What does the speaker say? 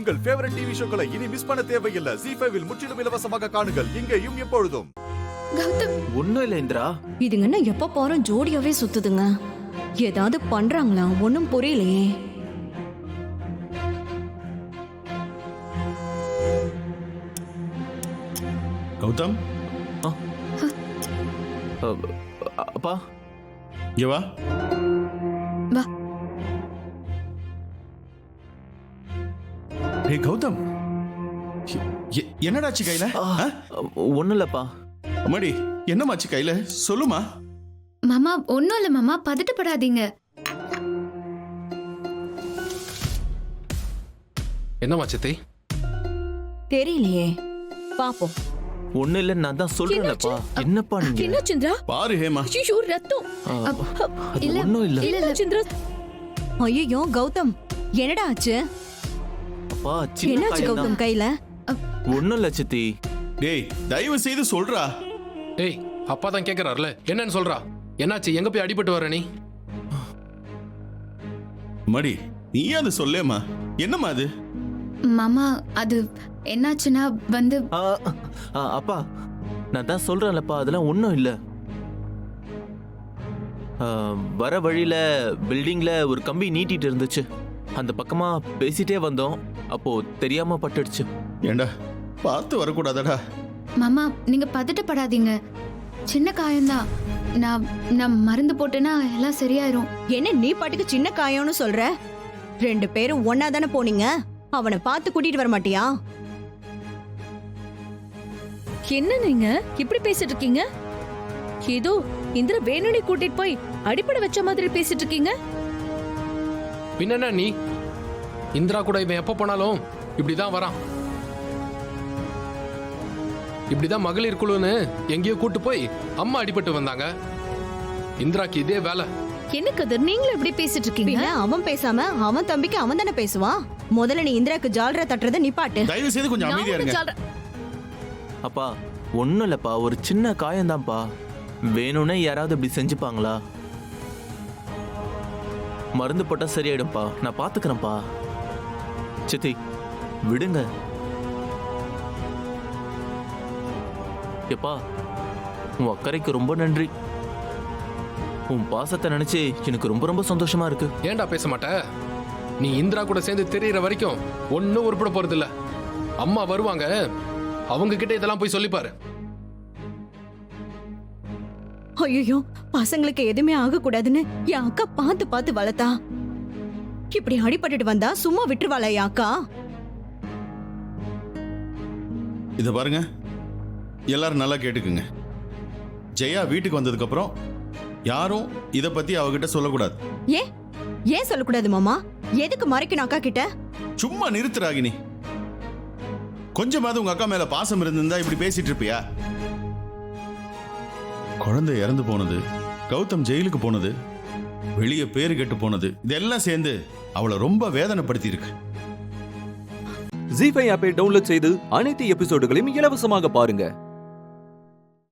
உங்கள் favourite TV ஷோக்களை இனி miss பண்ண தேவையில்லை. ZEE5 இல் முற்றிலும் இலவசமாக காணுங்கள். இங்கேயும் எப்பொழுதும். கௌதம், ஒண்ணும் இல்ல இந்திரா. இதுங்க என்ன எப்ப போறோம் ஜோடியாவே சுத்துதுங்க. ஏதாவது பண்றாங்களா? ஒண்ணும் புரியலையே. கௌதம், அப்பா இங்க வா. வா. ஏய் கௌதம், என்னடாச்சு கையில? ஒண்ணும் இல்லப்பா. அம்மாடி, என்னமாச்சு கையில? சொல்லுமா. மாமா ஒன்னும் இல்ல மாமா, பதட்டப்படாதீங்க. என்னமா சித்தி? தெரியலையே, பாப்போம். ஒண்ணு இல்ல, நான் தான் சொல்றேன்லப்பா. என்னப்பா நீங்க? என்ன சந்திரா? பாரு ஹேமா. ஐயோ ரத்தம். அது ஒண்ணும் இல்ல. இல்ல சந்திரா. ஐயோ கௌதம், என்னடா ஆச்சு? அப்பா சின்ன என்னாச்சு காயம் கௌதம் தான். கையில? ஒண்ணும் இல்ல சித்தி. டேய், தயவு செய்து சொல்றா. டேய், அப்பா தான் கேக்குறாருல, என்னன்னு சொல்றா. என்னாச்சு? எங்க போய் அடிபட்டு வர நீ? மடி, நீ அது சொல்லேமா. என்னம்மா அது? மாமா அது என்னாச்சுன்னா வந்து அப்பா நான் தான் சொல்றேன்லப்பா, அதெல்லாம் ஒண்ணும் இல்ல. வர வழியில பில்டிங்ல ஒரு கம்பி நீட்டிட்டு இருந்துச்சு. அந்த பக்கமா பேசிட்டே வந்தோம். அப்போ தெரியாம பட்டுடுச்சு. ஏண்டா, பார்த்து வரக்கூடாதடா. மாமா நீங்க பதட்டப்படாதீங்க, சின்ன காயம்தான். நான் மருந்து போட்டேன்னா எல்லாம் சரியாயிரும். என்ன நீ பாட்டுக்கு சின்ன காயம்னு சொல்ற? 2 பேரும் ஒன்னா தானே போனீங்க. அவனை பார்த்து கூட்டிட்டு வர மாட்டியா? என்ன நீங்க இப்படி பேசிட்டு இருக்கீங்க? ஏதோ இந்திர வேணுனே கூட்டிட்டு போய் அடிப்படை வச்ச மாதிரி பேசிட்டு இருக்கீங்க. பின்ன நீ இந்திரா கூட இவன் எப்ப போனாலும் இப்படிதான் வரான். இப்படிதான் மகளிர் குழுன்னு எங்கேயோ கூட்டு போய் அம்மா அடிபட்டு வந்தாங்க. இந்திராக்கு இதே வேலை. என்ன கதிர் நீங்களும் இப்படி பேசிட்டு இருக்கீங்க? பின்ன அவன் பேசாம அவன் தம்பிக்கு அவன் தானே பேசுவான். முதல்ல நீ இந்திராக்கு ஜால்ரா தட்டுறத நிப்பாட்டு. தயவு செய்து கொஞ்சம் அமைதியா இருங்க. அப்பா ஒண்ணும் இல்லப்பா, ஒரு சின்ன காயம்தான்ப்பா. வேணும்னே யாராவது இப்படி செஞ்சுப்பாங்களா? மருந்து போட்டா சரியாயிடும்பா. நான் பாத்துக்கிறேன்ப்பா. சித்தி விடுங்க. எப்பா, உன் அக்கறைக்கு ரொம்ப நன்றி. உன் பாசத்தை நினைச்சு எனக்கு ரொம்ப ரொம்ப சந்தோஷமா இருக்கு. ஏன்டா பேச மாட்ட? நீ இந்திரா கூட சேர்ந்து தெரியற வரைக்கும் ஒன்னும் உருப்பட போறது இல்ல. அம்மா வருவாங்க, அவங்க கிட்ட இதெல்லாம் போய் சொல்லிப்பாரு. ஐயோ, பசங்களுக்கு எதுவுமே ஆக கூடாதுன்னு என் அக்கா பார்த்து பார்த்து வளர்த்தா. இப்படி அடிபட்டுட்டு வந்தா சும்மா விட்டுருவாளா என் அக்கா? இத பாருங்க, எல்லாரும் நல்லா கேட்டுக்குங்க. ஜெயா வீட்டுக்கு வந்ததுக்கு அப்புறம் யாரும் இத பத்தி அவகிட்ட சொல்லக்கூடாது. ஏன் சொல்லக்கூடாது மாமா? எதுக்கு மறைக்கணும் அக்கா கிட்ட? சும்மா நிறுத்துறாகினி. கொஞ்சமாவது உங்க அக்கா மேல பாசம் இருந்திருந்தா இப்படி பேசிட்டு இருப்பியா? குழந்தை இறந்து போனது, கௌதம் ஜெயிலுக்கு போனது, வெளியே பேரு கெட்டு போனது, இதெல்லாம் சேர்ந்து அவளை ரொம்ப வேதனைப்படுத்தி இருக்கு. ZEE5 ஆப்பை டவுன்லோட் செய்து அனைத்து எபிசோடுகளையும் இலவசமாக பாருங்க.